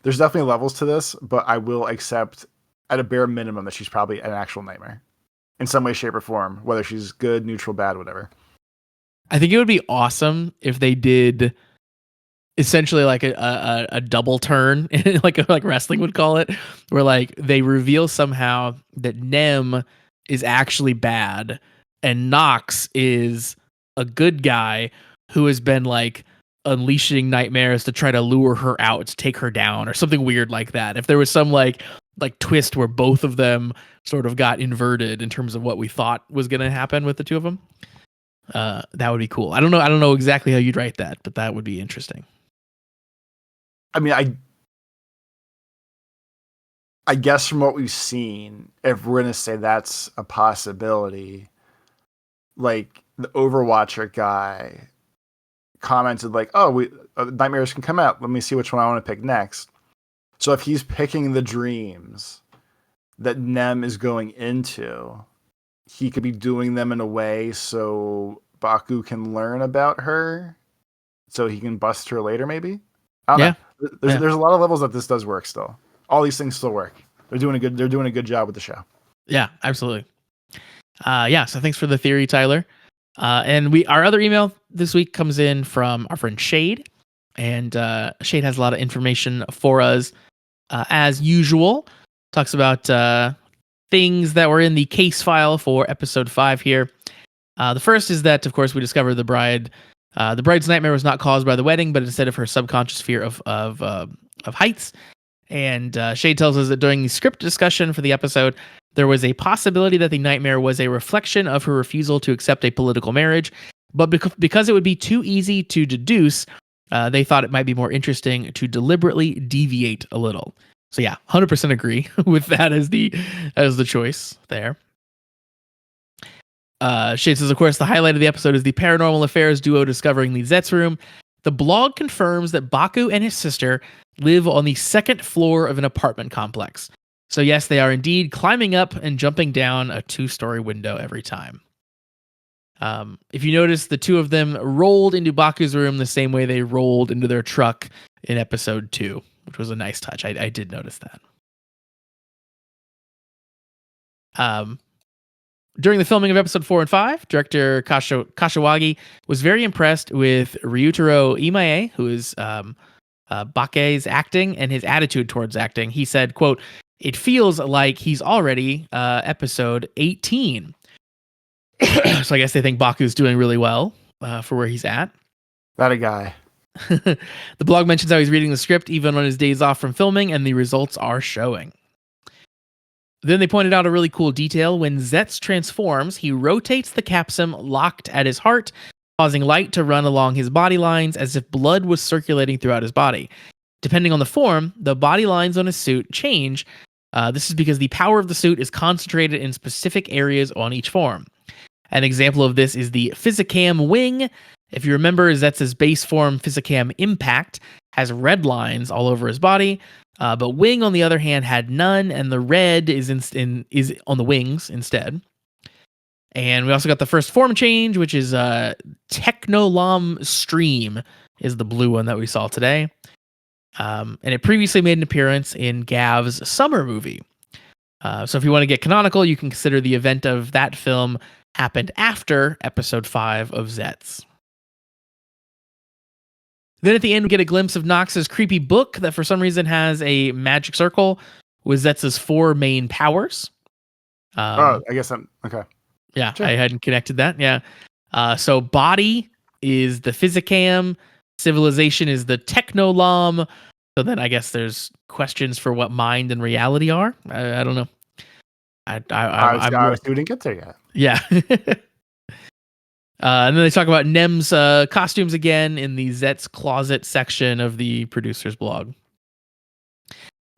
there's definitely levels to this, but I will accept at a bare minimum that she's probably an actual nightmare in some way, shape, or form, whether she's good, neutral, bad, whatever. I think it would be awesome if they did essentially like a double turn, like wrestling would call it, where like they reveal somehow that Nem is actually bad and Nox is a good guy who has been like unleashing nightmares to try to lure her out to take her down or something weird like that. If there was some like twist where both of them sort of got inverted in terms of what we thought was going to happen with the two of them, that would be cool. I don't know exactly how you'd write that, but that would be interesting. I mean, I guess from what we've seen, if we're going to say that's a possibility, like the Overwatcher guy commented like, oh, nightmares can come out. Let me see which one I want to pick next. So if he's picking the dreams that Nem is going into, he could be doing them in a way so Baku can learn about her so he can bust her later, maybe? I don't know. There's a lot of levels that this does work still. All these things still work. They're doing a good job with the show. Yeah, absolutely. So thanks for the theory, Tyler. And our other email this week comes in from our friend Shade. And Shade has a lot of information for us. As usual, talks about things that were in the case file for episode 5 here. The first is that, of course, we discovered the bride's nightmare was not caused by the wedding, but instead of her subconscious fear of heights. And Shade tells us that during the script discussion for the episode, there was a possibility that the nightmare was a reflection of her refusal to accept a political marriage, but because it would be too easy to deduce, they thought it might be more interesting to deliberately deviate a little. So yeah, 100% agree with that as the choice there. Shade says, of course, the highlight of the episode is the paranormal affairs duo discovering the Zeztz room. The blog confirms that Baku and his sister live on the second floor of an apartment complex. So yes, they are indeed climbing up and jumping down a 2-story window every time. If you notice, the two of them rolled into Baku's room the same way they rolled into their truck in episode 2, which was a nice touch. I did notice that. During the filming of episode 4 and 5, director Kashiwagi was very impressed with Ryutaro Imae, who is Bake's acting and his attitude towards acting. He said, quote, "It feels like he's already episode 18. So I guess they think Baku's doing really well for where he's at. That a guy. The blog mentions how he's reading the script even on his days off from filming, and the results are showing. Then they pointed out a really cool detail. When Zeztz transforms, he rotates the capsum locked at his heart, causing light to run along his body lines as if blood was circulating throughout his body. Depending on the form, the body lines on his suit change. This is because the power of the suit is concentrated in specific areas on each form. An example of this is the Physicam Wing. If you remember, Zetz's base form, Physicam Impact, has red lines all over his body, but Wing, on the other hand, had none, and the red is on the wings instead. And we also got the first form change, which is Technolam Stream, is the blue one that we saw today. And it previously made an appearance in Gav's summer movie. So if you want to get canonical, you can consider the event of that film happened after episode 5 of Zeztz. Then at the end, we get a glimpse of Nox's creepy book that for some reason has a magic circle with Zetz's 4 main powers. I guess I'm okay. Yeah, sure. I hadn't connected that. Yeah. So body is the Physicam. Civilization is the Technolom. So then I guess there's questions for what mind and reality are. I don't know. We didn't get there yet. Yeah. And then they talk about Nem's costumes again in the Zeztz closet section of the producer's blog.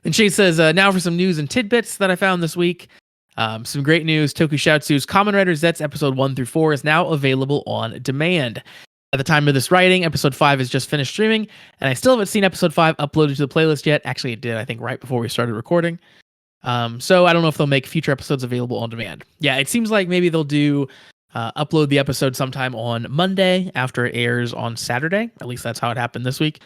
And Shade says, now for some news and tidbits that I found this week. Some great news. Tokusatsu's Kamen Rider Zeztz episode 1 through 4 is now available on demand. At the time of this writing, episode 5 has just finished streaming, and I still haven't seen episode 5 uploaded to the playlist yet. Actually, it did, I think, right before we started recording. So I don't know if they'll make future episodes available on demand. Yeah, it seems like maybe they'll do upload the episode sometime on Monday after it airs on Saturday. At least that's how it happened this week.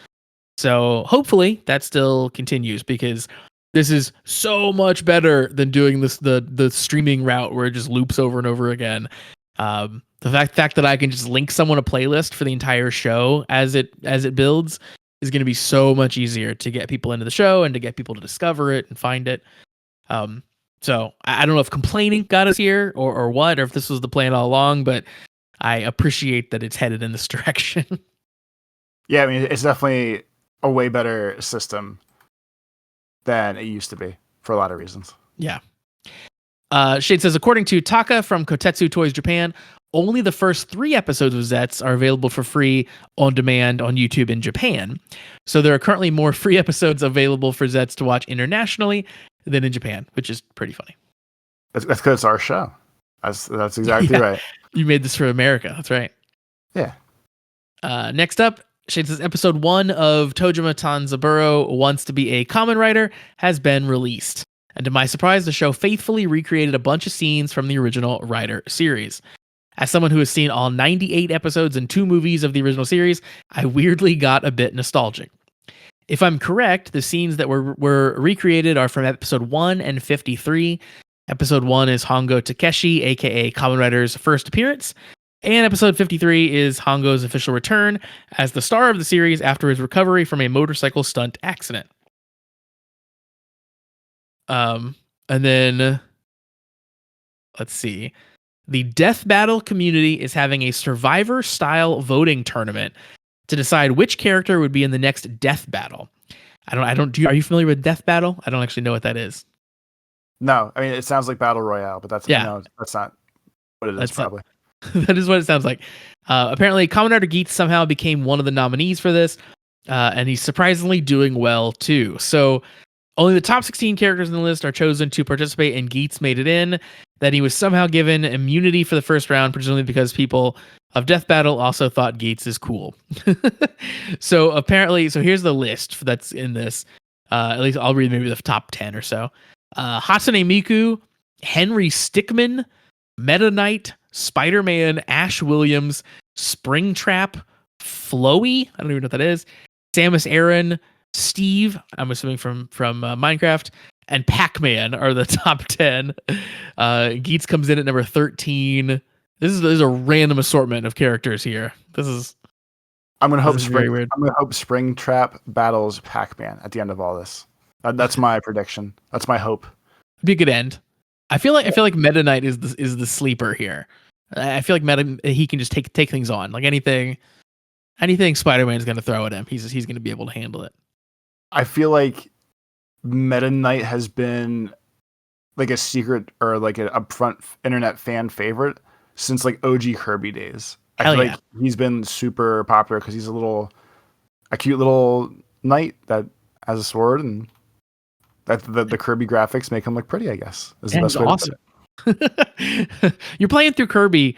So hopefully that still continues, because this is so much better than doing this the streaming route where it just loops over and over again. The fact that I can just link someone a playlist for the entire show as it builds is going to be so much easier to get people into the show and to get people to discover it and find it. So I don't know if complaining got us here or what, or if this was the plan all along, but I appreciate that it's headed in this direction. Yeah, I mean, it's definitely a way better system than it used to be for a lot of reasons. Yeah. Shade says, according to Taka from Kotetsu Toys Japan, only the first 3 episodes of Zeztz are available for free on demand on YouTube in Japan. So there are currently more free episodes available for Zeztz to watch internationally than in Japan, which is pretty funny. That's because it's our show. That's exactly right. You made this for America. That's right. Yeah. Next up, Shade says, episode 1 of Tojima Tanzaburo Wants to Be a Kamen Rider has been released. And to my surprise, the show faithfully recreated a bunch of scenes from the original Rider series. As someone who has seen all 98 episodes and 2 movies of the original series, I weirdly got a bit nostalgic. If I'm correct, the scenes that were recreated are from episode 1 and 53. Episode 1 is Hongo Takeshi, aka Kamen Rider's first appearance, and episode 53 is Hongo's official return as the star of the series after his recovery from a motorcycle stunt accident. And then, let's see. The Death Battle community is having a Survivor-style voting tournament to decide which character would be in the next Death Battle. Are you familiar with Death Battle? I don't actually know what that is. No, I mean, it sounds like Battle Royale, but that's not what it is, probably. That is what it sounds like. Apparently, Kamen Rider Geets somehow became one of the nominees for this, and he's surprisingly doing well, too. So only the top 16 characters in the list are chosen to participate, and Geets made it in. That he was somehow given immunity for the first round, presumably because people of Death Battle also thought Geets is cool. So here's the list that's in this. At least I'll read maybe the top 10 or so. Hatsune Miku, Henry Stickmin, Meta Knight, Spider-Man, Ash Williams, Springtrap, Flowey, I don't even know what that is, Samus Aran, Steve, I'm assuming from Minecraft, and Pac-Man are the top 10. Geets comes in at number 13. This is a random assortment of characters here. I'm gonna hope Springtrap battles Pac-Man at the end of all this. That's my prediction. That's my hope. It'd be a good end. I feel like Meta Knight is the sleeper here. I feel like he can just take things on. Like anything Spider-Man is gonna throw at him, he's gonna be able to handle it. I feel like Meta Knight has been like a secret or like an upfront internet fan favorite since like OG Kirby days. I feel like he's been super popular because he's a cute little knight that has a sword, and that the Kirby graphics make him look pretty, I guess. Is the best way awesome. To put it. You're playing through Kirby,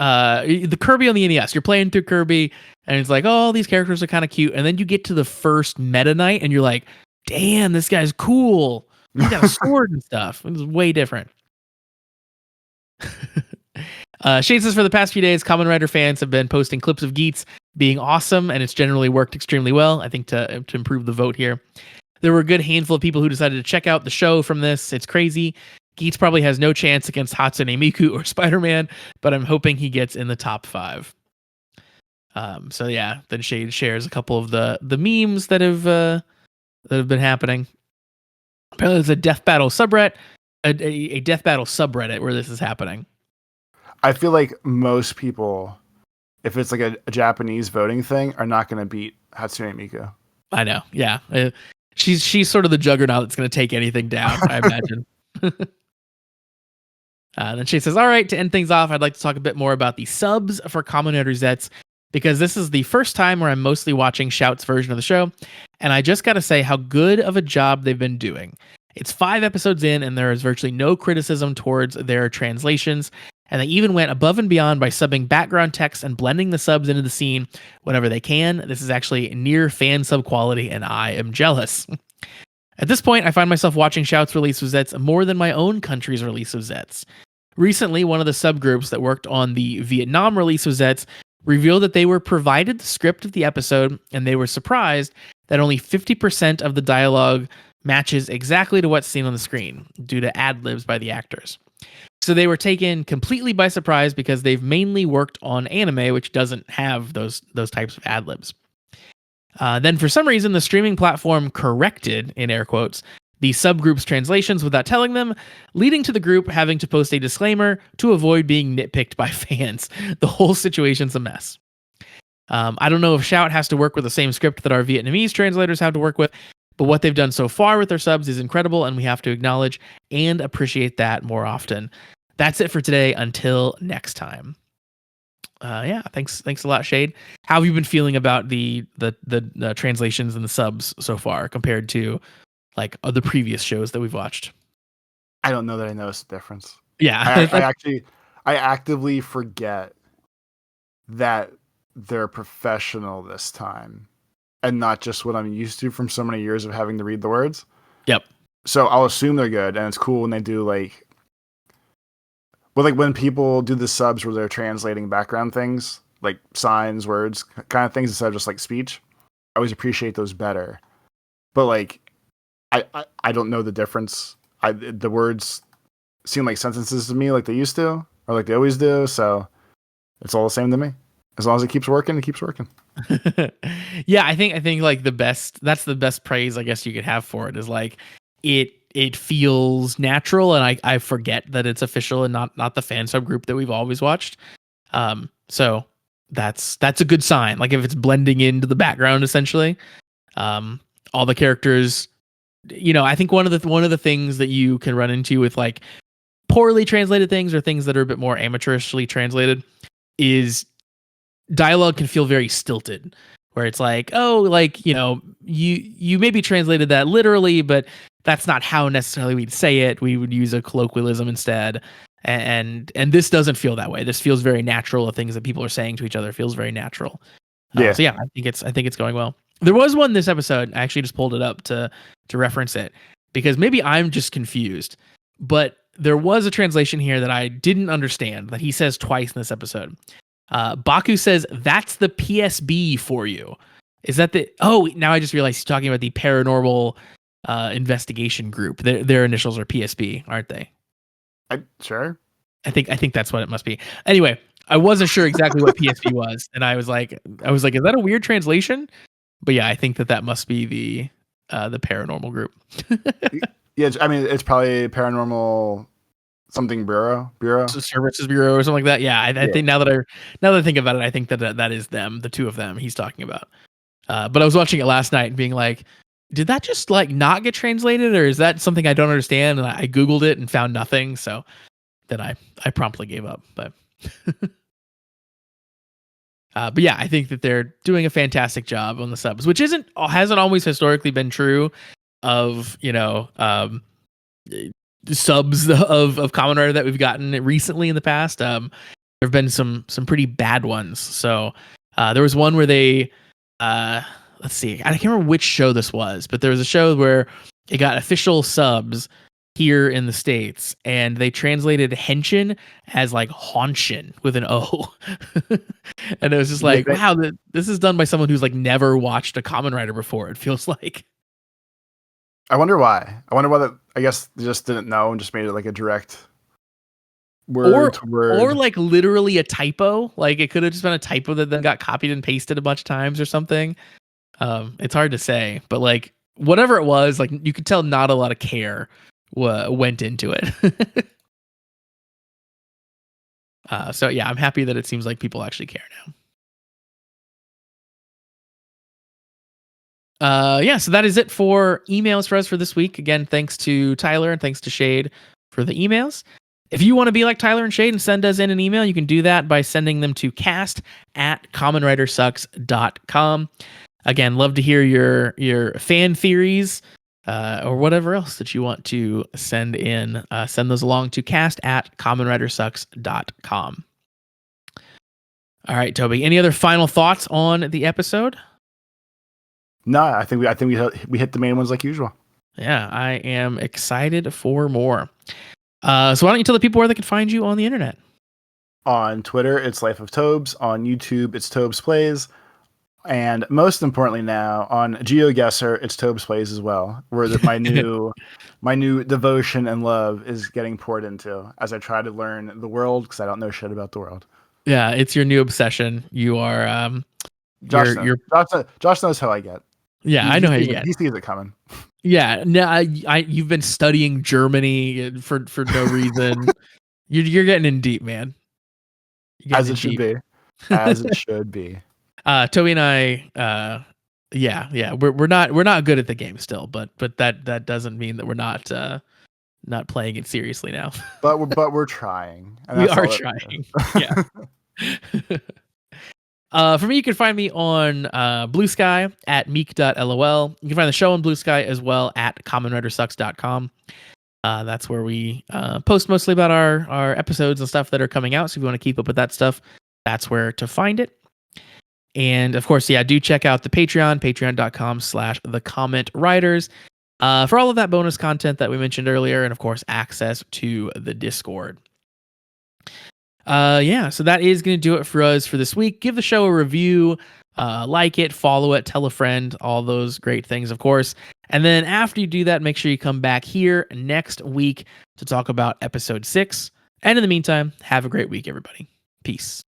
the Kirby on the NES. You're playing through Kirby, and it's like, oh, these characters are kind of cute, and then you get to the first Meta Knight, and you're like, damn, this guy's cool. He's got a sword and stuff. It's way different. Shade says, for the past few days, Kamen Rider fans have been posting clips of Geets being awesome, and it's generally worked extremely well, I think, to improve the vote here. There were a good handful of people who decided to check out the show from this. It's crazy. Geets probably has no chance against Hatsune Miku or Spider-Man, but I'm hoping he gets in the top 5. So yeah, then Shade shares a couple of the memes that have been happening. Apparently there's a Death Battle subreddit, a Death Battle subreddit where this is happening. I feel like most people if it's like a Japanese voting thing, are not going to beat Hatsune Miku. I know. Yeah. She's sort of the juggernaut that's going to take anything down, I imagine. Then she says, all right, to end things off, I'd like to talk a bit more about the subs for Kamen Rider Zeztz, because this is the first time where I'm mostly watching Shout's version of the show, and I just got to say how good of a job they've been doing. It's 5 episodes in, and there is virtually no criticism towards their translations, and they even went above and beyond by subbing background text and blending the subs into the scene whenever they can. This is actually near fan sub quality, and I am jealous. At this point, I find myself watching Shout's release of Zeztz more than my own country's release of Zeztz. Recently, one of the subgroups that worked on the Vietnam release of Zeztz revealed that they were provided the script of the episode, and they were surprised that only 50% of the dialogue matches exactly to what's seen on the screen due to ad-libs by the actors. So they were taken completely by surprise because they've mainly worked on anime, which doesn't have those types of ad-libs. Then for some reason, the streaming platform corrected, in air quotes, the subgroup's translations without telling them, leading to the group having to post a disclaimer to avoid being nitpicked by fans. The whole situation's a mess. I don't know if Shout has to work with the same script that our Vietnamese translators have to work with, but what they've done so far with their subs is incredible, and we have to acknowledge and appreciate that more often. That's it for today. Until next time. Yeah, thanks a lot, Shade. How have you been feeling about the translations and the subs so far compared to like other previous shows that we've watched? I don't know that I noticed the difference. Yeah, I actively forget that they're professional this time, and not just what I'm used to from so many years of having to read the words. Yep. So I'll assume they're good, and it's cool when they do like when people do the subs where they're translating background things, like signs, words, kind of things instead of just like speech. I always appreciate those better. But like, I don't know the difference. The words seem like sentences to me, like they used to, or like they always do. So it's all the same to me. As long as it keeps working, it keeps working. Yeah, I think like that's the best praise I guess you could have for it is like it feels natural, and I forget that it's official and not the fan subgroup that we've always watched. So that's a good sign. Like if it's blending into the background essentially, all the characters, I think one of the things that you can run into with like poorly translated things or things that are a bit more amateurishly translated is dialogue can feel very stilted, where it's like, oh, like, you maybe translated that literally, but that's not how necessarily we'd say it. We would use a colloquialism instead. And this doesn't feel that way. This feels very natural. The things that people are saying to each other feels very natural. Yeah. So yeah, I think it's going well. There was one this episode. I actually just pulled it up to reference it because maybe I'm just confused, but there was a translation here that I didn't understand that he says twice in this episode. Baku says, "That's the PSB for you." Is that now I just realized he's talking about the paranormal investigation group. Their initials are PSB, aren't they? Sure. I think that's what it must be. Anyway, I wasn't sure exactly what PSB was, and I was like, is that a weird translation? But yeah, I think that must be the paranormal group. Yeah, I mean, it's probably paranormal something bureau, services bureau or something like that. Yeah, I think now that I think about it, I think that is them, the two of them he's talking about. But I was watching it last night and being like, did that just like not get translated, or is that something I don't understand? And I Googled it and found nothing. So then I promptly gave up. But but yeah, I think that they're doing a fantastic job on the subs, which hasn't always historically been true of subs of Kamen Rider that we've gotten recently in the past. There have been some pretty bad ones. So there was one where they let's see, I can't remember which show this was, but there was a show where it got official subs here in the States, and they translated henshin as like honshin with an O. And it was just like, wow, this is done by someone who's like never watched a Kamen Rider before, it feels like. I wonder why. I guess they just didn't know and just made it like a direct word to word. Or like literally a typo. Like it could have just been a typo that then got copied and pasted a bunch of times or something. It's hard to say, but like whatever it was, like you could tell not a lot of care went into it. So yeah, I'm happy that it seems like people actually care now. Yeah, so that is it for emails for us for this week. Again, thanks to Tyler and thanks to Shade for the emails. If you want to be like Tyler and Shade and send us in an email, you can do that by sending them to cast@commonwritersucks.com. Again, love to hear your fan theories or whatever else that you want to send in. Send those along to cast@commonwritersucks.com. All right, Toby, any other final thoughts on the episode? No, I think we hit the main ones like usual. Yeah, I am excited for more. So why don't you tell the people where they can find you on the internet? On Twitter, it's Life of Tobes. On YouTube, it's Tobes Plays. And most importantly now, on GeoGuessr, it's Tobes Plays as well, where my new devotion and love is getting poured into as I try to learn the world, because I don't know shit about the world. Yeah, it's your new obsession. You are Josh knows how I get. Yeah, I know how you get. He sees it coming. Yeah, no, you've been studying Germany for no reason. You're getting in deep, man. As it should be. As it should be. Toby and I, yeah, we're not good at the game still, but that doesn't mean that we're not playing it seriously now. But we're trying. We are trying. Yeah. For me, you can find me on Blue Sky at meek.lol. You can find the show on Blue Sky as well at commonwritersucks.com. That's where we post mostly about our episodes and stuff that are coming out. So if you want to keep up with that stuff, that's where to find it. And of course, yeah, do check out the Patreon, patreon.com/thecommentwriters, for all of that bonus content that we mentioned earlier. And of course, access to the Discord. Yeah, so that is going to do it for us for this week. Give the show a review, like it, follow it, tell a friend, all those great things, of course. And then after you do that, make sure you come back here next week to talk about episode 6. And in the meantime, have a great week, everybody. Peace.